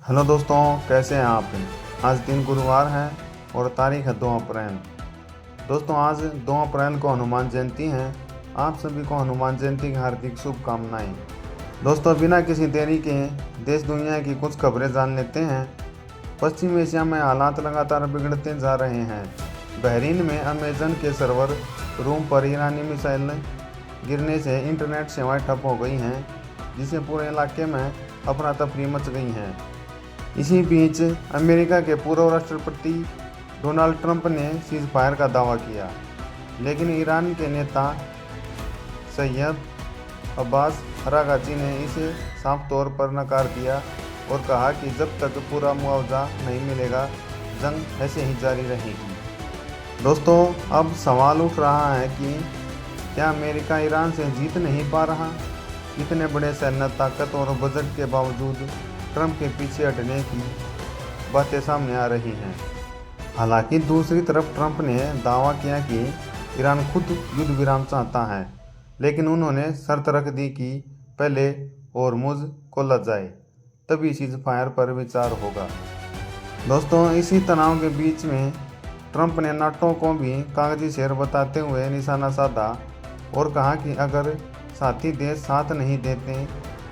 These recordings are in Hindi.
हेलो दोस्तों, कैसे हैं आप। आज दिन गुरुवार है और तारीख है 2 अप्रैल। दोस्तों, आज 2 अप्रैल को हनुमान जयंती है। आप सभी को हनुमान जयंती की हार्दिक शुभकामनाएं। दोस्तों, बिना किसी देरी के देश दुनिया की कुछ खबरें जान लेते हैं। पश्चिम एशिया में हालात लगातार बिगड़ते जा रहे हैं। बहरीन में अमेजन के सर्वर रूम पर ईरानी मिसाइल गिरने से इंटरनेट सेवाएं ठप हो गई हैं, जिससे पूरे इलाके में अफरा तफरी मच गई है। इसी बीच अमेरिका के पूर्व राष्ट्रपति डोनाल्ड ट्रंप ने सीज फायर का दावा किया, लेकिन ईरान के नेता सैयद अब्बास अरागची ने इसे साफ तौर पर नकार दिया और कहा कि जब तक पूरा मुआवजा नहीं मिलेगा, जंग ऐसे ही जारी रहेगी। दोस्तों, अब सवाल उठ रहा है कि क्या अमेरिका ईरान से जीत नहीं पा रहा। इतने बड़े सैन्य ताकत और बजट के बावजूद ट्रंप के पीछे हटने की बातें सामने आ रही हैं। हालांकि दूसरी तरफ ट्रंप ने दावा किया कि ईरान खुद युद्ध विराम चाहता है, लेकिन उन्होंने शर्त रख दी कि पहले होर्मुज खोला जाए, तभी सीज फायर पर विचार होगा। दोस्तों, इसी तनाव के बीच में ट्रंप ने नाटो को भी कागजी शेर बताते हुए निशाना साधा और कहा कि अगर साथी देश साथ नहीं देते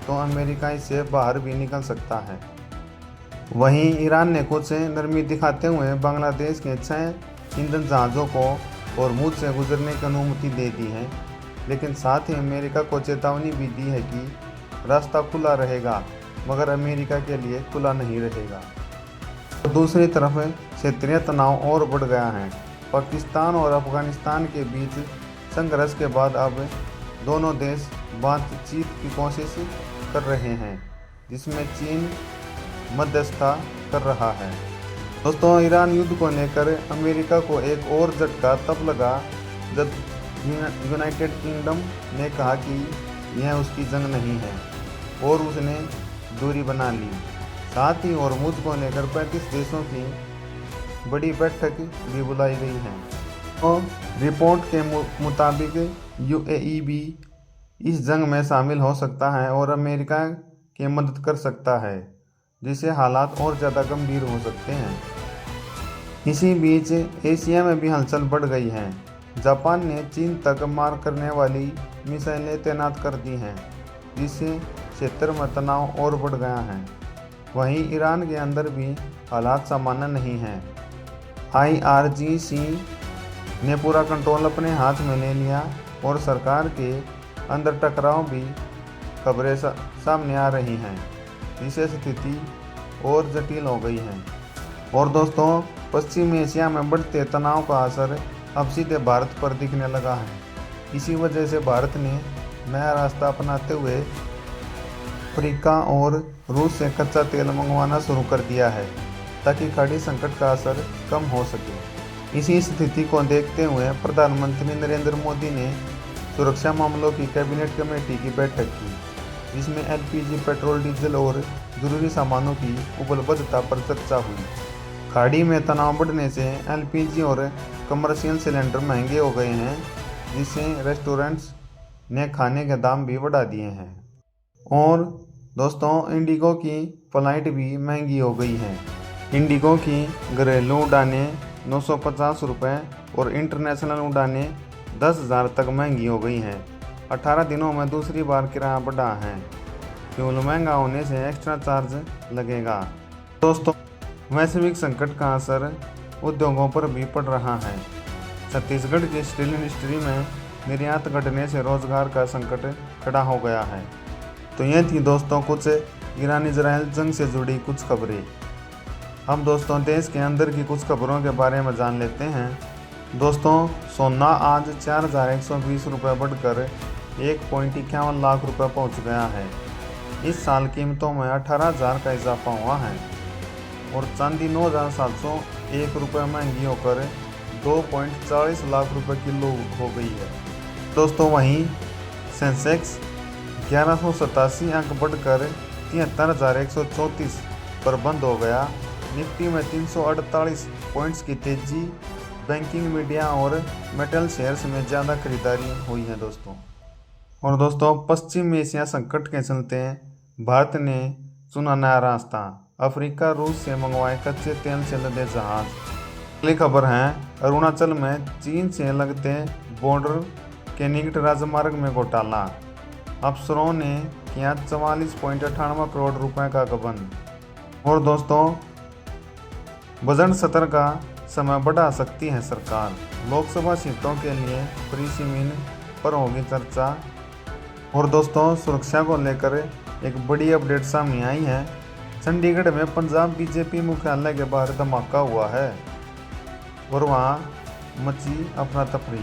तो अमेरिका इससे बाहर भी निकल सकता है। वहीं ईरान ने कुछ नरमी दिखाते हुए बांग्लादेश के 6 ईंधन जहाज़ों को होर्मुज से गुजरने की अनुमति दे दी है, लेकिन साथ ही अमेरिका को चेतावनी भी दी है कि रास्ता खुला रहेगा, मगर अमेरिका के लिए खुला नहीं रहेगा। दूसरी तरफ क्षेत्रीय तनाव और बढ़ गया है। पाकिस्तान और अफगानिस्तान के बीच संघर्ष के बाद अब दोनों देश बातचीत की कोशिश कर रहे हैं, जिसमें चीन मध्यस्थता कर रहा है। दोस्तों, ईरान युद्ध को लेकर अमेरिका को एक और झटका तब लगा जब यूनाइटेड किंगडम ने कहा कि यह उसकी जंग नहीं है और उसने दूरी बना ली। साथ ही होर्मुज को लेकर 35 देशों की बड़ी बैठक भी बुलाई गई है। तो रिपोर्ट के मुताबिक यूएई भी इस जंग में शामिल हो सकता है और अमेरिका की मदद कर सकता है, जिससे हालात और ज़्यादा गंभीर हो सकते हैं। इसी बीच एशिया में भी हलचल बढ़ गई है। जापान ने चीन तक मार करने वाली मिसाइलें तैनात कर दी हैं, जिससे क्षेत्र में तनाव और बढ़ गया है। वहीं ईरान के अंदर भी हालात सामान्य नहीं हैं। IRGC ने पूरा कंट्रोल अपने हाथ में ले लिया और सरकार के अंदर टकराव भी खबरें सामने आ रही हैं, जिससे स्थिति और जटिल हो गई है। और दोस्तों, पश्चिम एशिया में बढ़ते तनाव का असर अब सीधे भारत पर दिखने लगा है। इसी वजह से भारत ने नया रास्ता अपनाते हुए अफ्रीका और रूस से कच्चा तेल मंगवाना शुरू कर दिया है, ताकि खाड़ी संकट का असर कम हो सके। इसी स्थिति को देखते हुए प्रधानमंत्री नरेंद्र मोदी ने सुरक्षा मामलों की कैबिनेट कमेटी की बैठक की, जिसमें LPG, पेट्रोल, डीजल और जरूरी सामानों की उपलब्धता पर चर्चा हुई। खाड़ी में तनाव बढ़ने से LPG और कमर्शियल सिलेंडर महंगे हो गए हैं, जिससे रेस्टोरेंट्स ने खाने के दाम भी बढ़ा दिए हैं। और दोस्तों, इंडिगो की फ़्लाइट भी महंगी हो गई है। इंडिगो की घरेलू उड़ानें 950 रुपये और इंटरनेशनल उड़ानें 10,000 तक महंगी हो गई हैं। 18 दिनों में दूसरी बार किराया बढ़ा है। फ्यूल महंगा होने से एक्स्ट्रा चार्ज लगेगा। दोस्तों, वैश्विक संकट का असर उद्योगों पर भी पड़ रहा है। छत्तीसगढ़ की स्टील इंडस्ट्री में निर्यात घटने से रोजगार का संकट खड़ा हो गया है। तो ये थी दोस्तों कुछ ईरान इजराइल जंग से जुड़ी कुछ खबरें। हम दोस्तों देश के अंदर की कुछ खबरों के बारे में जान लेते हैं। दोस्तों, सोना आज 4,120 रुपये बढ़कर 1.51 लाख रुपये पहुँच गया है। इस साल कीमतों में 18,000 का इजाफा हुआ है और चांदी 9,701 रुपये महंगी होकर 2.40 लाख रुपये किलो हो गई है। दोस्तों, वहीं सेंसेक्स 1187 अंक बढ़कर 73,134 पर बंद हो गया। निफ्टी में 348 पॉइंट्स की तेजी। बैंकिंग, मीडिया और मेटल शेयर्स में ज़्यादा खरीदारी हुई है दोस्तों। और दोस्तों, पश्चिम एशिया संकट के चलते भारत ने चुना नया रास्ता। अफ्रीका रूस से मंगवाए कच्चे तेल से लदे जहाज। अगली खबर है, अरुणाचल में चीन से लगते बॉर्डर के निकट राजमार्ग में घोटाला। अफसरों ने किया 44.98 करोड़ रुपए का गबन। और दोस्तों, बजट सत्र का समय बढ़ा सकती है सरकार। लोकसभा सीटों के लिए परिसीमन पर होगी चर्चा। और दोस्तों, सुरक्षा को लेकर एक बड़ी अपडेट सामने आई है। चंडीगढ़ में पंजाब बीजेपी मुख्यालय के बाहर धमाका हुआ है और वहां मची अफरा तफरी।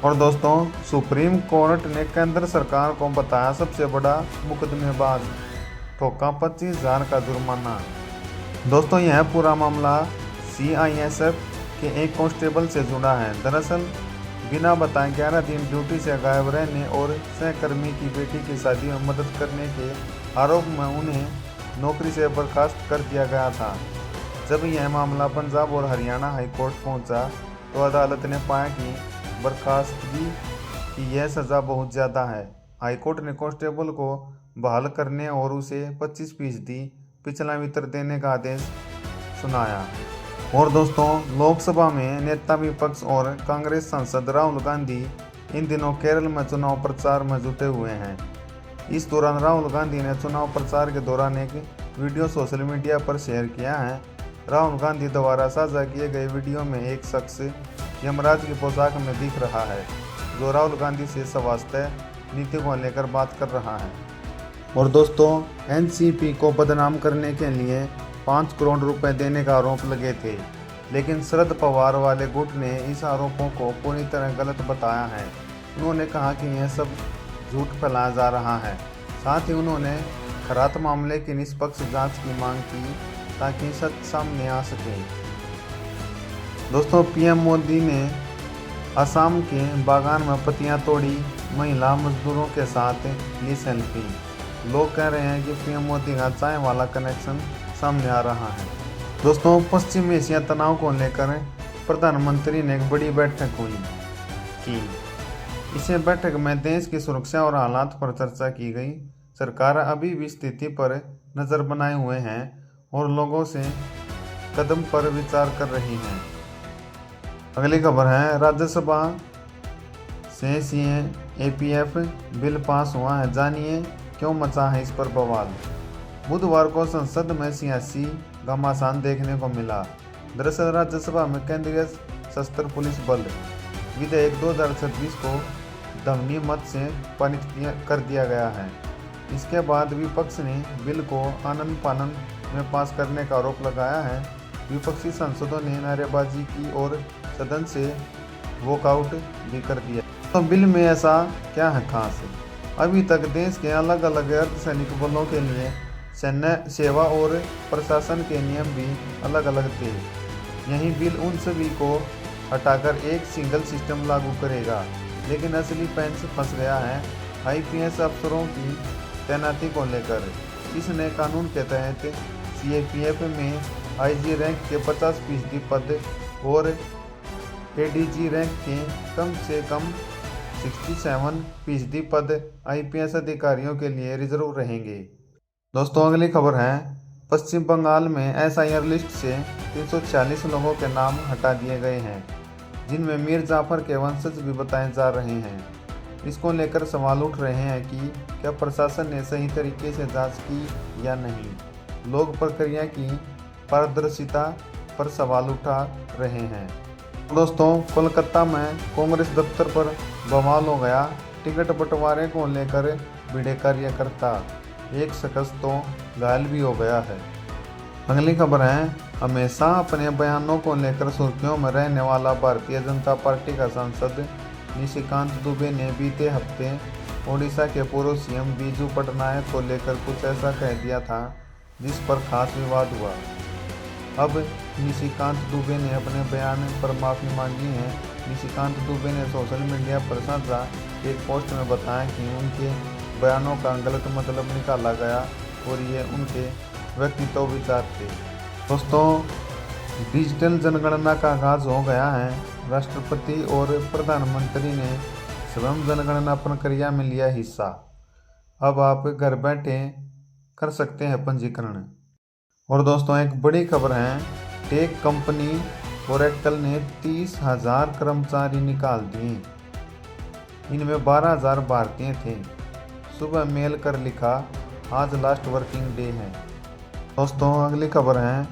और दोस्तों, सुप्रीम कोर्ट ने केंद्र सरकार को बताया सबसे बड़ा मुकदमेबाज, ठोका 25,000 का जुर्माना। दोस्तों, यह पूरा मामला CISF के एक कांस्टेबल से जुड़ा है। दरअसल बिना बताए 11 दिन ड्यूटी से गायब रहने और सहकर्मी की बेटी की शादी में मदद करने के आरोप में उन्हें नौकरी से बर्खास्त कर दिया गया था। जब यह मामला पंजाब और हरियाणा हाईकोर्ट पहुंचा तो अदालत ने पाया कि बर्खास्तगी की यह सज़ा बहुत ज़्यादा है। हाईकोर्ट ने कांस्टेबल को बहाल करने और उसे 25% पिछला वेतन देने का आदेश सुनाया। और दोस्तों, लोकसभा में नेता विपक्ष और कांग्रेस सांसद राहुल गांधी इन दिनों केरल में चुनाव प्रचार में जुटे हुए हैं। इस दौरान राहुल गांधी ने चुनाव प्रचार के दौरान एक वीडियो सोशल मीडिया पर शेयर किया है। राहुल गांधी द्वारा साझा किए गए वीडियो में एक शख्स यमराज की पोशाक में दिख रहा है, जो राहुल गांधी से स्वास्थ्य नीति को लेकर बात कर रहा है। और दोस्तों, NCP को बदनाम करने के लिए 5 करोड़ रुपए देने का आरोप लगे थे, लेकिन शरद पवार वाले गुट ने इस आरोपों को पूरी तरह गलत बताया है। उन्होंने कहा कि यह सब झूठ फैलाया जा रहा है। साथ ही उन्होंने खरात मामले की निष्पक्ष जांच की मांग की ताकि सच सामने आ सके। दोस्तों, PM मोदी ने असम के बागान में पत्तियां तोड़ी महिला मजदूरों के साथ ली सेल्फी। लोग कह रहे हैं कि PM मोदी का चाय वाला कनेक्शन सामने आ रहा है। दोस्तों, पश्चिम एशिया तनाव को लेकर प्रधानमंत्री ने एक बड़ी बैठक हुई की। इसे बैठक में देश की सुरक्षा और हालात पर चर्चा की गई। सरकार अभी भी स्थिति पर नज़र बनाए हुए हैं और लोगों से कदम पर विचार कर रही हैं। अगली खबर है, राज्यसभा से CAPF बिल पास हुआ है। जानिए क्यों मचा है इस पर बवाल। बुधवार को संसद में सियासी घमासान देखने को मिला। दरअसल राज्यसभा में केंद्रीय सशस्त्र पुलिस बल विधेयक 2026 को ध्वनि मत से पारित कर दिया गया है। इसके बाद विपक्ष ने बिल को आनन फानन में पास करने का आरोप लगाया है। विपक्षी सांसदों ने नारेबाजी की और सदन से वॉकआउट भी कर दिया। तो बिल में ऐसा क्या है खास? अभी तक देश के अलग अलग अर्धसैनिक बलों के लिए सैन्य सेवा और प्रशासन के नियम भी अलग अलग थे। यही बिल उन सभी को हटाकर एक सिंगल सिस्टम लागू करेगा। लेकिन असली पेंच फंस गया है IPS अफसरों की तैनाती को लेकर। इस नए कानून के तहत CAPF में IG रैंक के 50% पद और ADG रैंक के कम से कम 67% पद IPS अधिकारियों के लिए रिजर्व रहेंगे। दोस्तों, अगली खबर है, पश्चिम बंगाल में SIR लिस्ट से 346 लोगों के नाम हटा दिए गए हैं, जिनमें मीर जाफर के वंशज भी बताए जा रहे हैं। इसको लेकर सवाल उठ रहे हैं कि क्या प्रशासन ने सही तरीके से जांच की या नहीं। लोग प्रक्रिया की पारदर्शिता पर सवाल उठा रहे हैं। दोस्तों, कोलकाता में कांग्रेस दफ्तर पर बवाल हो गया। टिकट बंटवारे को लेकर भिड़े कार्यकर्ता, एक शख्स तो घायल भी हो गया है। अगली खबर है, हमेशा अपने बयानों को लेकर सुर्खियों में रहने वाला भारतीय जनता पार्टी का सांसद निशिकांत दुबे ने बीते हफ्ते ओडिशा के पूर्व CM बीजू पटनायक को लेकर कुछ ऐसा कह दिया था जिस पर खास विवाद हुआ। अब निशिकांत दुबे ने अपने बयान पर माफ़ी मांगी है। निशिकांत दुबे ने सोशल मीडिया पर साझा एक पोस्ट में बताया कि उनके बयानों का गलत मतलब निकाला गया और ये उनके व्यक्तित्व विचार थे। दोस्तों, डिजिटल जनगणना का आगाज हो गया है। राष्ट्रपति और प्रधानमंत्री ने स्वयं जनगणना प्रक्रिया में लिया हिस्सा। अब आप घर बैठे कर सकते हैं पंजीकरण। और दोस्तों एक बड़ी खबर है, टेक कंपनी ओरेकल ने 30,000 कर्मचारी निकाल दिए। इनमें 12,000 भारतीय थे। सुबह मेल कर लिखा, आज लास्ट वर्किंग डे है। दोस्तों अगली खबर है,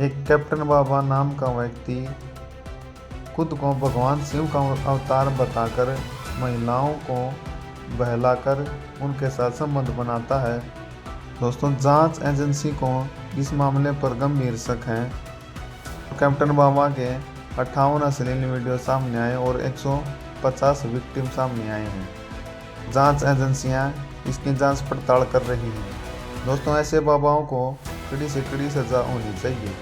एक कैप्टन बाबा नाम का व्यक्ति खुद को भगवान शिव का अवतार बताकर महिलाओं को बहलाकर उनके साथ संबंध बनाता है। दोस्तों जांच एजेंसी को इस मामले पर गंभीर शक है। कैप्टन बाबा के 58 अश्लील वीडियो सामने आए और 150 विक्टिम सामने आए हैं। जांच एजेंसियां इसकी जांच पड़ताल कर रही हैं। दोस्तों ऐसे बाबाओं को कड़ी से कड़ी सजा होनी चाहिए।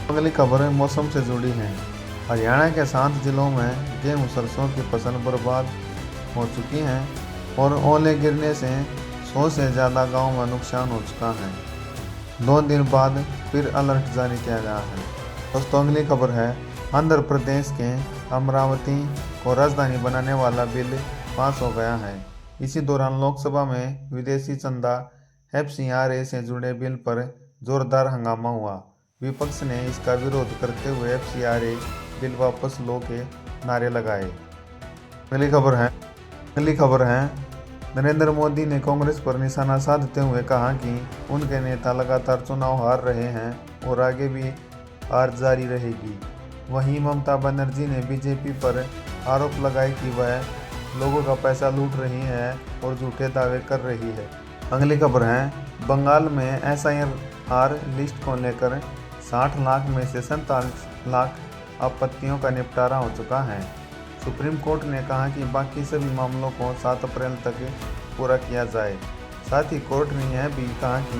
अगली खबर मौसम से जुड़ी है। हरियाणा के 7 जिलों में गेहूं सरसों की फसल बर्बाद हो चुकी है और ओले गिरने से 100 से ज़्यादा गाँव में नुकसान हो चुका है। 2 दिन बाद फिर अलर्ट जारी किया गया है। दोस्तों अगली खबर है, आंध्र प्रदेश के अमरावती को राजधानी बनाने वाला बिल पास हो गया है। इसी दौरान लोकसभा में विदेशी चंदा FCRA से जुड़े बिल पर जोरदार हंगामा हुआ। विपक्ष ने इसका विरोध करते हुए FCRA बिल वापस लो के नारे लगाए। अगली खबर है, नरेंद्र मोदी ने कांग्रेस पर निशाना साधते हुए कहा कि उनके नेता लगातार चुनाव हार रहे हैं और आगे भी हार जारी रहेगी। वहीं ममता बनर्जी ने बीजेपी पर आरोप लगाए कि वह लोगों का पैसा लूट रही है और झूठे दावे कर रही है। अगली खबर है, बंगाल में SIR लिस्ट को लेकर 60 लाख में से 47 लाख आपत्तियों का निपटारा हो चुका है। सुप्रीम कोर्ट ने कहा कि बाकी सभी मामलों को 7 अप्रैल तक पूरा किया जाए। साथ ही कोर्ट ने यह भी कहा कि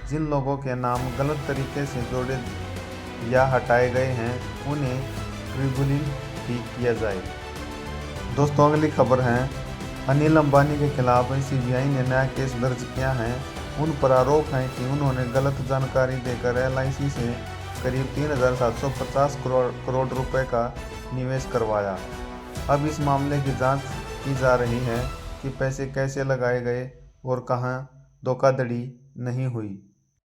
जिन लोगों के नाम गलत तरीके से जोड़े या हटाए गए हैं उन्हें ट्रिब्यूनल भी किया जाए। दोस्तों अगली खबर है, अनिल अंबानी के खिलाफ CBI ने नया केस दर्ज किया है। उन पर आरोप है कि उन्होंने गलत जानकारी देकर LIC से करीब 3,750 करोड़ रुपए का निवेश करवाया। अब इस मामले की जांच की जा रही है कि पैसे कैसे लगाए गए और कहां धोखाधड़ी नहीं हुई।